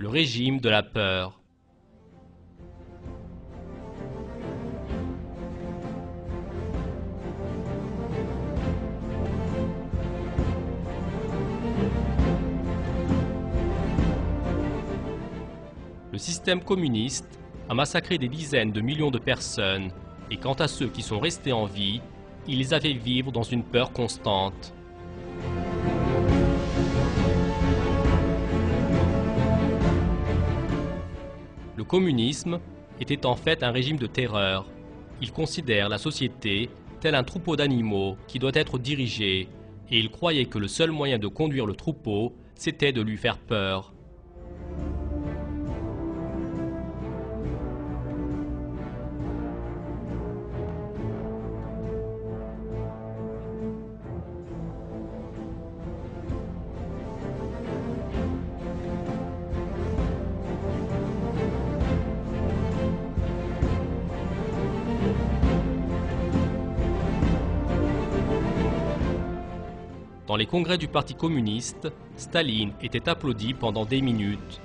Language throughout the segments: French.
le régime de la peur. Le système communiste a massacré des dizaines de millions de personnes, et quant à ceux qui sont restés en vie, il les a fait vivre dans une peur constante. Le communisme était en fait un régime de terreur. Il considère la société tel un troupeau d'animaux qui doit être dirigé, et il croyait que le seul moyen de conduire le troupeau, c'était de lui faire peur. Dans les congrès du Parti communiste, Staline était applaudi pendant des minutes.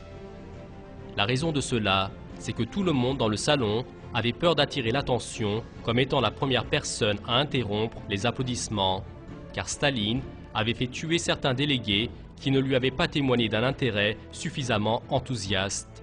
La raison de cela, c'est que tout le monde dans le salon avait peur d'attirer l'attention comme étant la première personne à interrompre les applaudissements, car Staline avait fait tuer certains délégués qui ne lui avaient pas témoigné d'un intérêt suffisamment enthousiaste.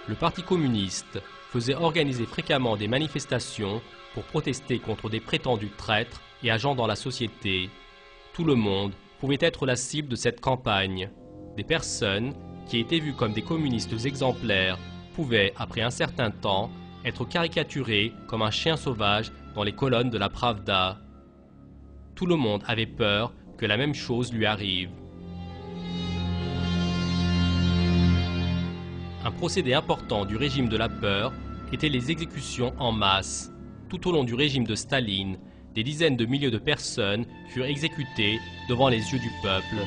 Le Parti communiste faisait organiser fréquemment des manifestations pour protester contre des prétendus traîtres et agents dans la société. Tout le monde pouvait être la cible de cette campagne. Des personnes qui étaient vues comme des communistes exemplaires pouvaient, après un certain temps, être caricaturées comme un chien sauvage dans les colonnes de la Pravda. Tout le monde avait peur que la même chose lui arrive. Un procédé important du régime de la peur étaient les exécutions en masse. Tout au long du régime de Staline, des dizaines de milliers de personnes furent exécutées devant les yeux du peuple.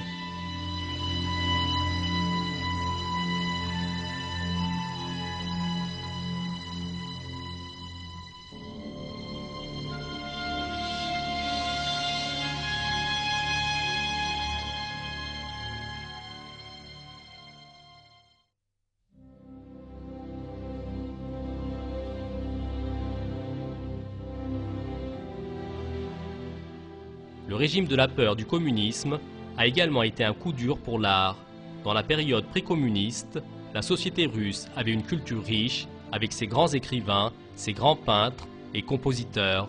Le régime de la peur du communisme a également été un coup dur pour l'art. Dans la période précommuniste, la société russe avait une culture riche avec ses grands écrivains, ses grands peintres et compositeurs.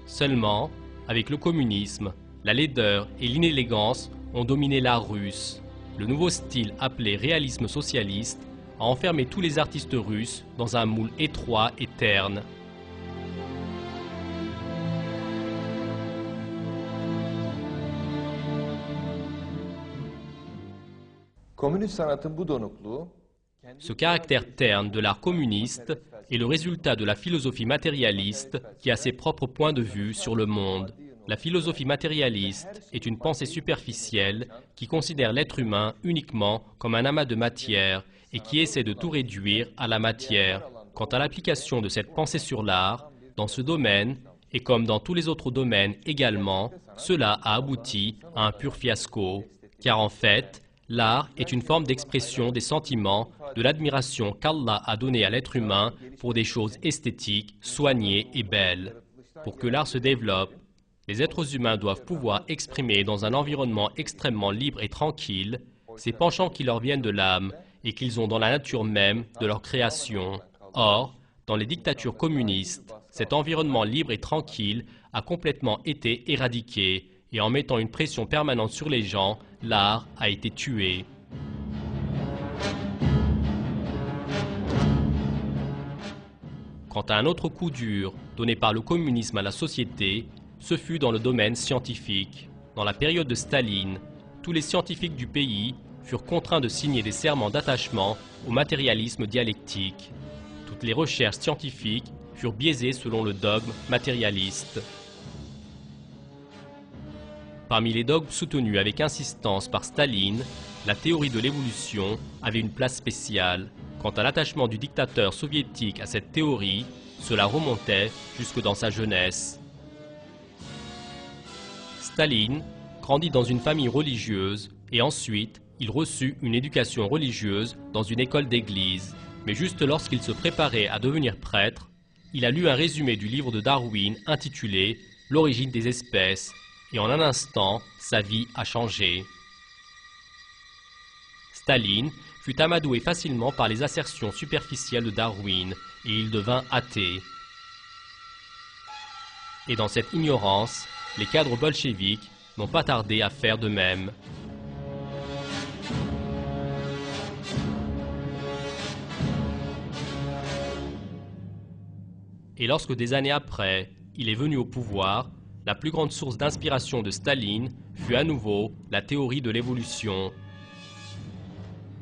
Seulement, avec le communisme, la laideur et l'inélégance ont dominé l'art russe. Le nouveau style appelé réalisme socialiste a enfermé tous les artistes russes dans un moule étroit et terne. Ce caractère terne de l'art communiste est le résultat de la philosophie matérialiste qui a ses propres points de vue sur le monde. La philosophie matérialiste est une pensée superficielle qui considère l'être humain uniquement comme un amas de matière et qui essaie de tout réduire à la matière. Quant à l'application de cette pensée sur l'art, dans ce domaine, et comme dans tous les autres domaines également, cela a abouti à un pur fiasco. Car en fait, l'art est une forme d'expression des sentiments, de l'admiration qu'Allah a donnée à l'être humain pour des choses esthétiques, soignées et belles. Pour que l'art se développe, les êtres humains doivent pouvoir exprimer dans un environnement extrêmement libre et tranquille ces penchants qui leur viennent de l'âme et qu'ils ont dans la nature même de leur création. Or, dans les dictatures communistes, cet environnement libre et tranquille a complètement été éradiqué et en mettant une pression permanente sur les gens, l'art a été tué. Quant à un autre coup dur donné par le communisme à la société, ce fut dans le domaine scientifique. Dans la période de Staline, tous les scientifiques du pays furent contraints de signer des serments d'attachement au matérialisme dialectique. Toutes les recherches scientifiques furent biaisées selon le dogme matérialiste. Parmi les dogmes soutenus avec insistance par Staline, la théorie de l'évolution avait une place spéciale. Quant à l'attachement du dictateur soviétique à cette théorie, cela remontait jusque dans sa jeunesse. Staline grandit dans une famille religieuse et ensuite il reçut une éducation religieuse dans une école d'église. Mais juste lorsqu'il se préparait à devenir prêtre, il a lu un résumé du livre de Darwin intitulé « L'origine des espèces » et en un instant, sa vie a changé. Staline fut amadoué facilement par les assertions superficielles de Darwin et il devint athée. Et dans cette ignorance, les cadres bolcheviques n'ont pas tardé à faire de même. Et lorsque des années après, il est venu au pouvoir, la plus grande source d'inspiration de Staline fut à nouveau la théorie de l'évolution.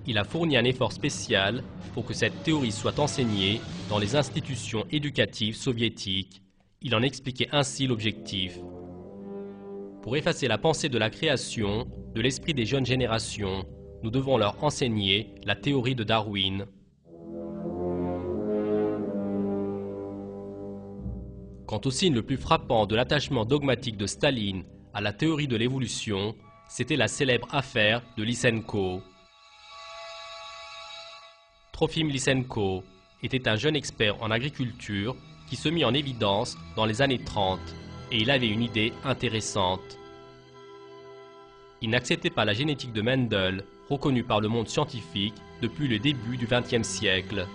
Il a fourni un effort spécial pour que cette théorie soit enseignée dans les institutions éducatives soviétiques. Il en expliquait ainsi l'objectif. Pour effacer la pensée de la création de l'esprit des jeunes générations, nous devons leur enseigner la théorie de Darwin. Quant au signe le plus frappant de l'attachement dogmatique de Staline à la théorie de l'évolution, c'était la célèbre affaire de Lysenko. Trofim Lysenko était un jeune expert en agriculture qui se mit en évidence dans les années 30 et il avait une idée intéressante. Il n'acceptait pas la génétique de Mendel, reconnue par le monde scientifique depuis le début du XXe siècle.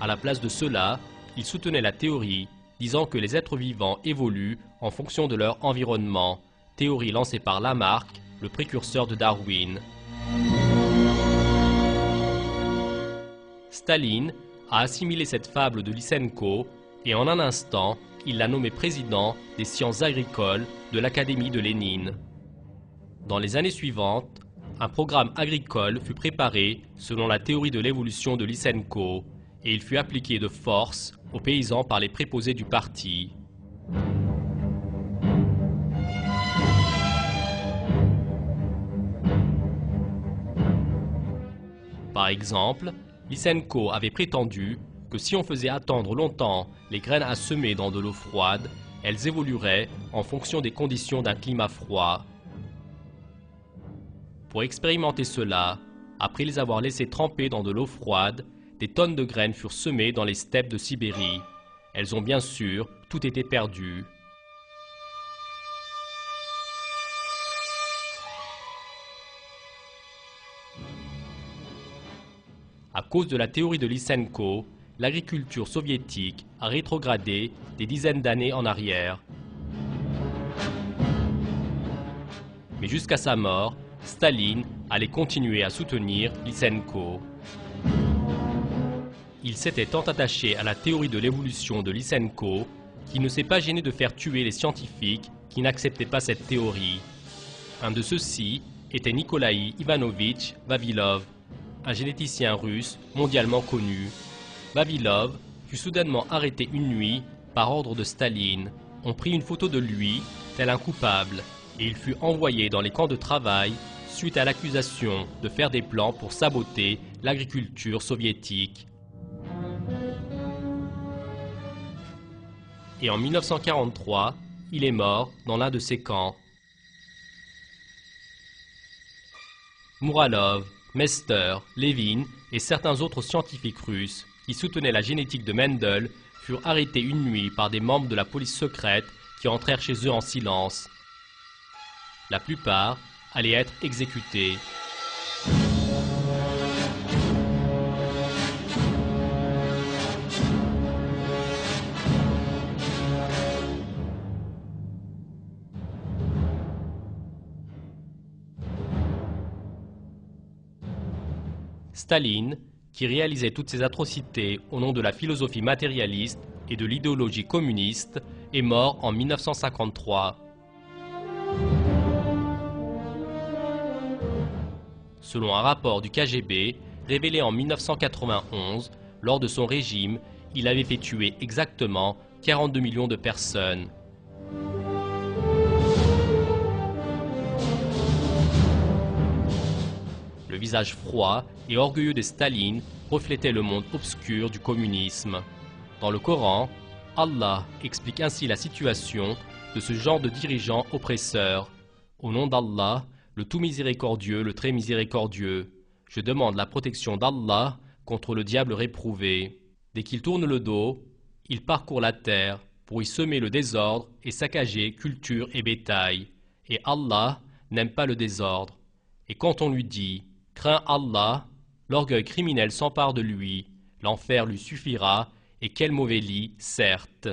À la place de cela, il soutenait la théorie disant que les êtres vivants évoluent en fonction de leur environnement, théorie lancée par Lamarck, le précurseur de Darwin. Staline a assimilé cette fable de Lysenko et en un instant, il l'a nommé président des sciences agricoles de l'Académie de Lénine. Dans les années suivantes, un programme agricole fut préparé selon la théorie de l'évolution de Lysenko et il fut appliqué de force aux paysans par les préposés du parti. Par exemple, Lysenko avait prétendu que si on faisait attendre longtemps les graines à semer dans de l'eau froide, elles évolueraient en fonction des conditions d'un climat froid. Pour expérimenter cela, après les avoir laissées tremper dans de l'eau froide, des tonnes de graines furent semées dans les steppes de Sibérie. Elles ont bien sûr tout été perdu. À cause de la théorie de Lysenko, l'agriculture soviétique a rétrogradé des dizaines d'années en arrière. Mais jusqu'à sa mort, Staline allait continuer à soutenir Lysenko. Il s'était tant attaché à la théorie de l'évolution de Lysenko qu'il ne s'est pas gêné de faire tuer les scientifiques qui n'acceptaient pas cette théorie. Un de ceux-ci était Nikolaï Ivanovitch Vavilov, un généticien russe mondialement connu. Vavilov fut soudainement arrêté une nuit par ordre de Staline. On prit une photo de lui, tel un coupable, et il fut envoyé dans les camps de travail suite à l'accusation de faire des plans pour saboter l'agriculture soviétique. Et en 1943, il est mort dans l'un de ces camps. Mouralov, Mester, Levin et certains autres scientifiques russes qui soutenaient la génétique de Mendel furent arrêtés une nuit par des membres de la police secrète qui entrèrent chez eux en silence. La plupart allaient être exécutés. Staline, qui réalisait toutes ces atrocités au nom de la philosophie matérialiste et de l'idéologie communiste, est mort en 1953. Selon un rapport du KGB révélé en 1991, lors de son régime, il avait fait tuer exactement 42 millions de personnes. Le visage froid et orgueilleux de Staline reflétaient le monde obscur du communisme. Dans le Coran, Allah explique ainsi la situation de ce genre de dirigeants oppresseurs. Au nom d'Allah, le tout miséricordieux, le très miséricordieux, je demande la protection d'Allah contre le diable réprouvé. Dès qu'il tourne le dos, il parcourt la terre pour y semer le désordre et saccager culture et bétail. Et Allah n'aime pas le désordre. Et quand on lui dit « Crains Allah », l'orgueil criminel s'empare de lui, l'enfer lui suffira, et quel mauvais lit, certes.